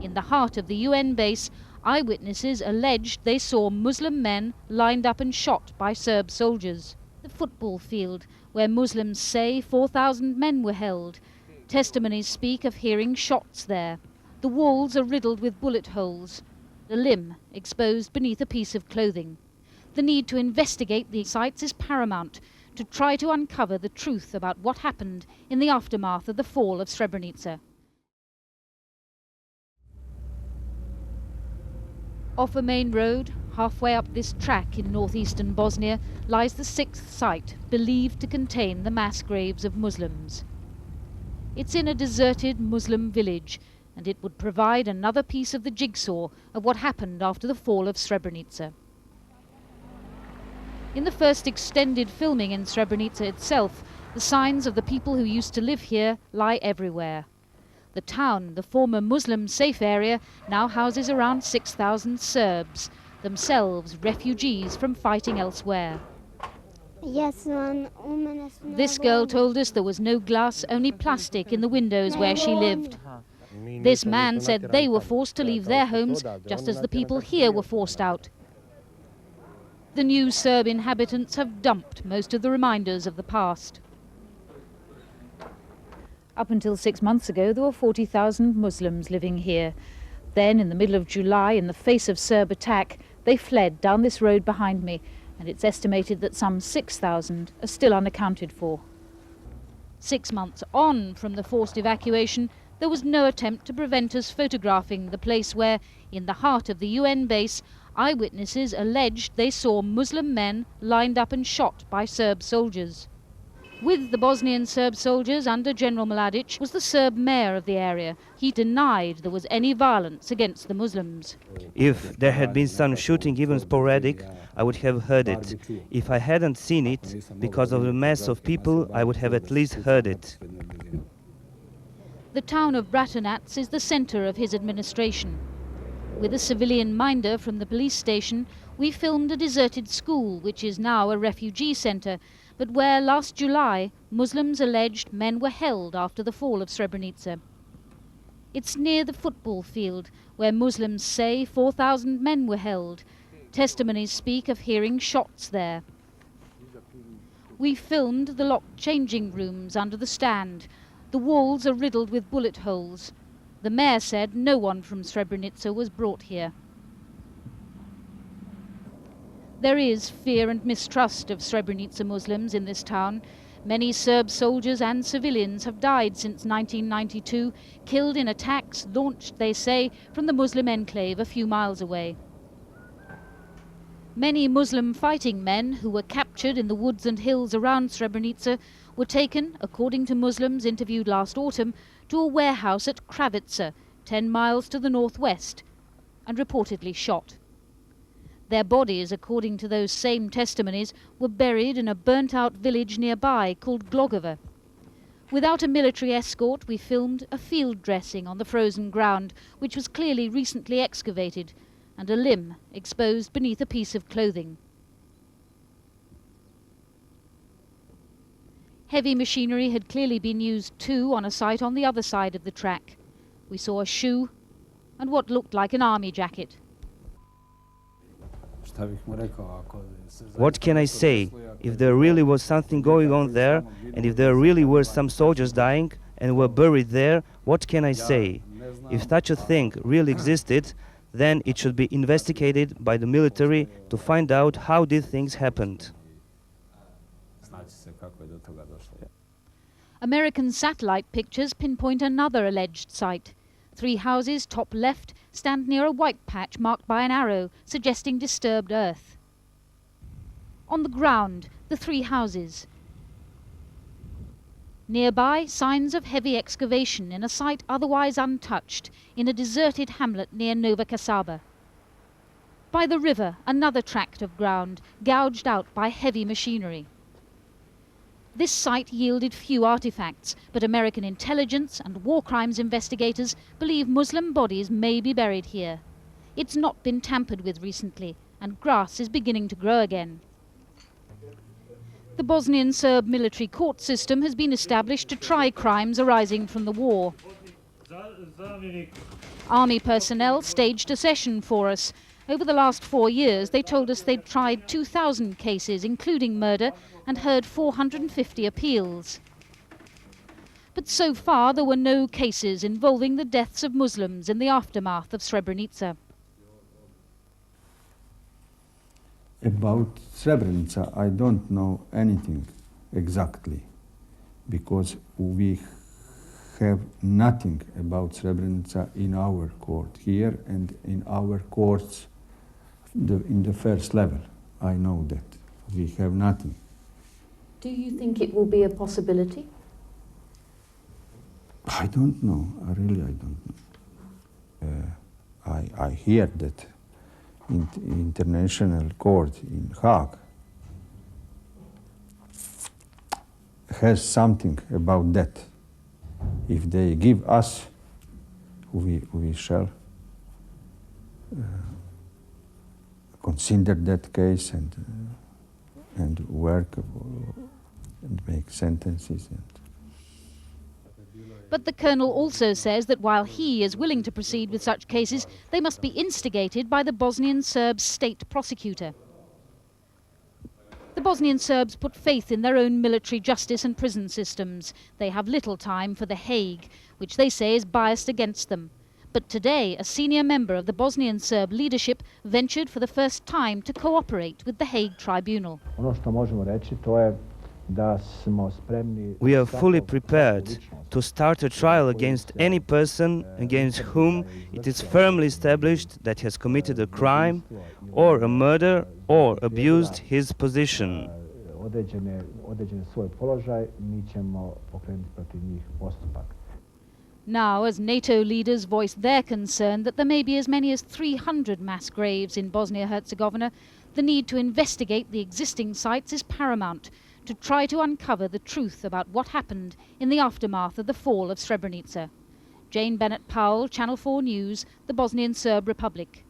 in the heart of the UN base, eyewitnesses alleged they saw Muslim men lined up and shot by Serb soldiers. The football field, where Muslims say 4,000 men were held. Testimonies speak of hearing shots there. The walls are riddled with bullet holes, a limb exposed beneath a piece of clothing. The need to investigate the sites is paramount, to try to uncover the truth about what happened in the aftermath of the fall of Srebrenica. Off a main road, halfway up this track in northeastern Bosnia, lies the sixth site believed to contain the mass graves of Muslims. It's in a deserted Muslim village, and it would provide another piece of the jigsaw of what happened after the fall of Srebrenica. In the first extended filming in Srebrenica itself, the signs of the people who used to live here lie everywhere. The town, the former Muslim safe area, now houses around 6,000 Serbs, themselves refugees from fighting elsewhere. This girl told us there was no glass, only plastic in the windows where she lived. This man said they were forced to leave their homes just as the people here were forced out. The new Serb inhabitants have dumped most of the reminders of the past. Up until 6 months ago, there were 40,000 Muslims living here. Then, in the middle of July, in the face of Serb attack, they fled down this road behind me, and it's estimated that some 6,000 are still unaccounted for. 6 months on from the forced evacuation, there was no attempt to prevent us photographing the place where, in the heart of the UN base, eyewitnesses alleged they saw Muslim men lined up and shot by Serb soldiers. With the Bosnian Serb soldiers under General Mladic was the Serb mayor of the area. He denied there was any violence against the Muslims. If there had been some shooting, even sporadic, I would have heard it. If I hadn't seen it, because of the mass of people, I would have at least heard it. The town of Bratunac is the center of his administration. With a civilian minder from the police station, we filmed a deserted school, which is now a refugee center, but where last July Muslims alleged men were held after the fall of Srebrenica. It's near the football field, where Muslims say 4,000 men were held. Testimonies speak of hearing shots there. We filmed the locked changing rooms under the stand. The walls are riddled with bullet holes. The mayor said no one from Srebrenica was brought here. There is fear and mistrust of Srebrenica Muslims in this town. Many Serb soldiers and civilians have died since 1992, killed in attacks launched, they say, from the Muslim enclave a few miles away. Many Muslim fighting men who were captured in the woods and hills around Srebrenica were taken, according to Muslims interviewed last autumn, to a warehouse at Kravitza, 10 miles to the northwest, and reportedly shot. Their bodies, according to those same testimonies, were buried in a burnt-out village nearby called Glogova. Without a military escort, we filmed a field dressing on the frozen ground, which was clearly recently excavated, and a limb exposed beneath a piece of clothing. Heavy machinery had clearly been used too on a site on the other side of the track. We saw a shoe and what looked like an army jacket. What can I say? If there really was something going on there, and if there really were some soldiers dying and were buried there, what can I say? If such a thing really existed, then it should be investigated by the military to find out how these things happened. American satellite pictures pinpoint another alleged site. 3 houses, top left, stand near a white patch marked by an arrow, suggesting disturbed earth. On the ground, the 3 houses. Nearby, signs of heavy excavation in a site otherwise untouched, in a deserted hamlet near Nova Kasaba. By the river, another tract of ground, gouged out by heavy machinery. This site yielded few artifacts, but American intelligence and war crimes investigators believe Muslim bodies may be buried here. It's not been tampered with recently, and grass is beginning to grow again. The Bosnian Serb military court system has been established to try crimes arising from the war. Army personnel staged a session for us. Over the last 4 years, they told us they'd tried 2,000 cases, including murder, and heard 450 appeals. But so far, there were no cases involving the deaths of Muslims in the aftermath of Srebrenica. About Srebrenica, I don't know anything exactly, because we have nothing about Srebrenica in our court here and in our courts in the first level. I know that. We have nothing. Do you think it will be a possibility? I don't know. I don't know. I hear that in international court in Hague has something about that. If they give us, we shall consider that case and work and make sentences. But the colonel also says that while he is willing to proceed with such cases, they must be instigated by the Bosnian Serb state prosecutor. The Bosnian Serbs put faith in their own military justice and prison systems. They have little time for The Hague, which they say is biased against them. But today, a senior member of the Bosnian Serb leadership ventured for the first time to cooperate with the Hague Tribunal. We are fully prepared to start a trial against any person against whom it is firmly established that he has committed a crime or a murder or abused his position. Now, as NATO leaders voice their concern that there may be as many as 300 mass graves in Bosnia-Herzegovina, the need to investigate the existing sites is paramount to try to uncover the truth about what happened in the aftermath of the fall of Srebrenica. Jane Bennett-Powell, Channel 4 News, the Bosnian Serb Republic.